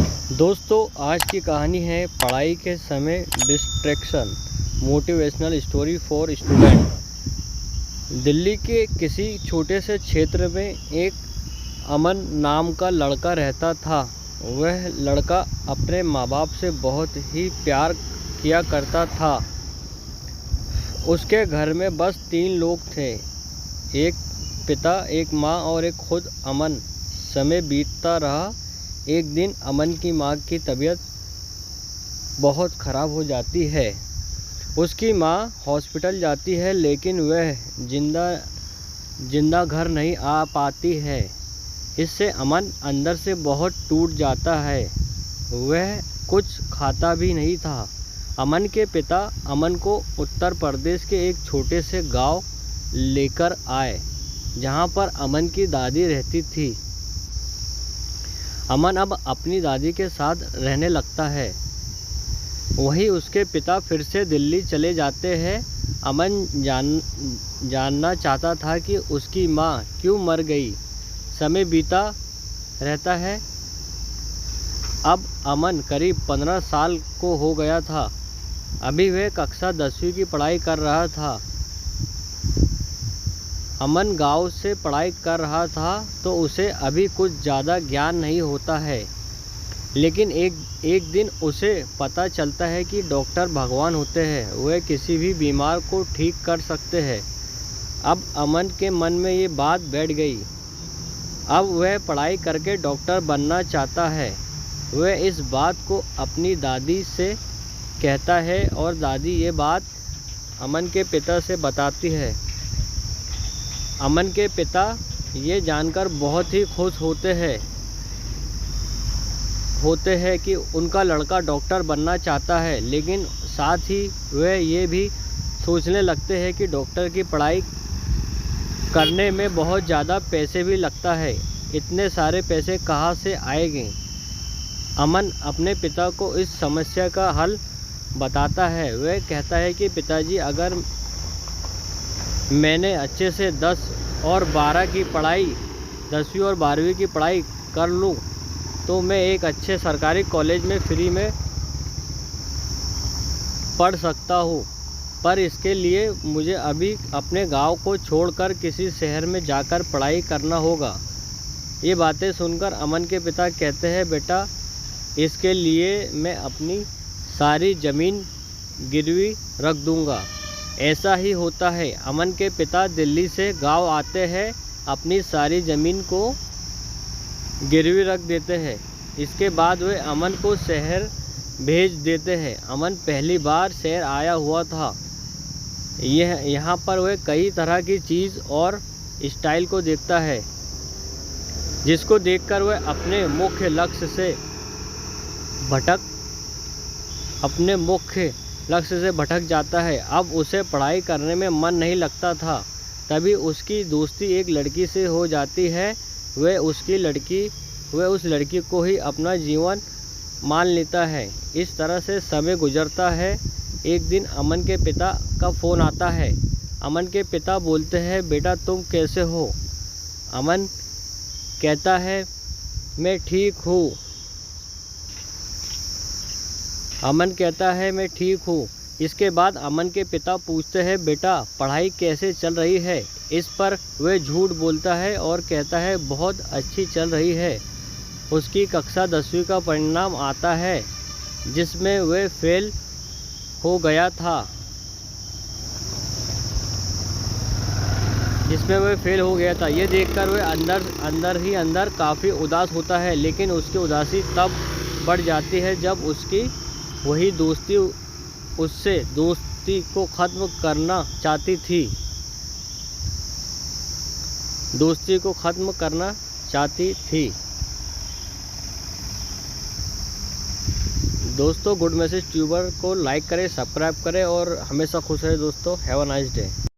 दोस्तों, आज की कहानी है पढ़ाई के समय distraction, motivational story for student. Delhi के किसी छोटे से क्षेत्र में एक अमन नाम का लड़का रहता था। वह लड़का अपने माँ बाप से बहुत ही प्यार किया करता था। उसके घर में बस 3 लोग थे, एक पिता, एक माँ और एक खुद अमन। समय बीतता रहा। एक दिन अमन की माँ की तबीयत बहुत ख़राब हो जाती है। उसकी माँ हॉस्पिटल जाती है, लेकिन वह जिंदा घर नहीं आ पाती है। इससे अमन अंदर से बहुत टूट जाता है। वह कुछ खाता भी नहीं था। अमन के पिता अमन को उत्तर प्रदेश के एक छोटे से गांव लेकर आए, जहां पर अमन की दादी रहती थी। अमन अब अपनी दादी के साथ रहने लगता है। वहीं उसके पिता फिर से दिल्ली चले जाते हैं। अमन जानना चाहता था कि उसकी माँ क्यों मर गई। समय बीता रहता है। अब अमन करीब 15 साल को हो गया था। अभी वह कक्षा 10वीं की पढ़ाई कर रहा था। अमन गांव से पढ़ाई कर रहा था, तो उसे अभी कुछ ज़्यादा ज्ञान नहीं होता है। लेकिन एक दिन उसे पता चलता है कि डॉक्टर भगवान होते हैं। वह किसी भी बीमार को ठीक कर सकते हैं। अब अमन के मन में ये बात बैठ गई। अब वह पढ़ाई करके डॉक्टर बनना चाहता है। वह इस बात को अपनी दादी से कहता है और दादी ये बात अमन के पिता से बताती है। अमन के पिता ये जानकर बहुत ही खुश होते हैं कि उनका लड़का डॉक्टर बनना चाहता है, लेकिन साथ ही वह ये भी सोचने लगते हैं कि डॉक्टर की पढ़ाई करने में बहुत ज़्यादा पैसे भी लगता है। इतने सारे पैसे कहाँ से आएंगे। अमन अपने पिता को इस समस्या का हल बताता है। वह कहता है कि पिताजी, अगर मैंने अच्छे से 10वीं और 12वीं की पढ़ाई कर लूँ, तो मैं एक अच्छे सरकारी कॉलेज में फ्री में पढ़ सकता हूँ। पर इसके लिए मुझे अभी अपने गांव को छोड़कर किसी शहर में जाकर पढ़ाई करना होगा। ये बातें सुनकर अमन के पिता कहते हैं, बेटा, इसके लिए मैं अपनी सारी ज़मीन गिरवी रख दूँगा। ऐसा ही होता है। अमन के पिता दिल्ली से गांव आते हैं, अपनी सारी ज़मीन को गिरवी रख देते हैं। इसके बाद वे अमन को शहर भेज देते हैं। अमन पहली बार शहर आया हुआ था। यहाँ पर वह कई तरह की चीज़ और स्टाइल को देखता है, जिसको देखकर वह अपने मुख्य लक्ष्य से भटक जाता है। अब उसे पढ़ाई करने में मन नहीं लगता था। तभी उसकी दोस्ती एक लड़की से हो जाती है। वह उस लड़की को ही अपना जीवन मान लेता है। इस तरह से समय गुजरता है। एक दिन अमन के पिता का फ़ोन आता है। अमन के पिता बोलते हैं, बेटा, तुम कैसे हो? अमन कहता है, मैं ठीक हूँ। इसके बाद अमन के पिता पूछते हैं, बेटा, पढ़ाई कैसे चल रही है? इस पर वह झूठ बोलता है और कहता है, बहुत अच्छी चल रही है। उसकी कक्षा 10वीं का परिणाम आता है, जिसमें वह फेल हो गया था। ये देखकर वह अंदर काफ़ी उदास होता है। लेकिन उसकी उदासी तब बढ़ जाती है जब उसकी वही दोस्ती उससे दोस्ती को ख़त्म करना चाहती थी। दोस्तों, गुड मैसेज ट्यूबर को लाइक करें, सब्सक्राइब करें और हमेशा खुश रहे दोस्तों। Have a nice day.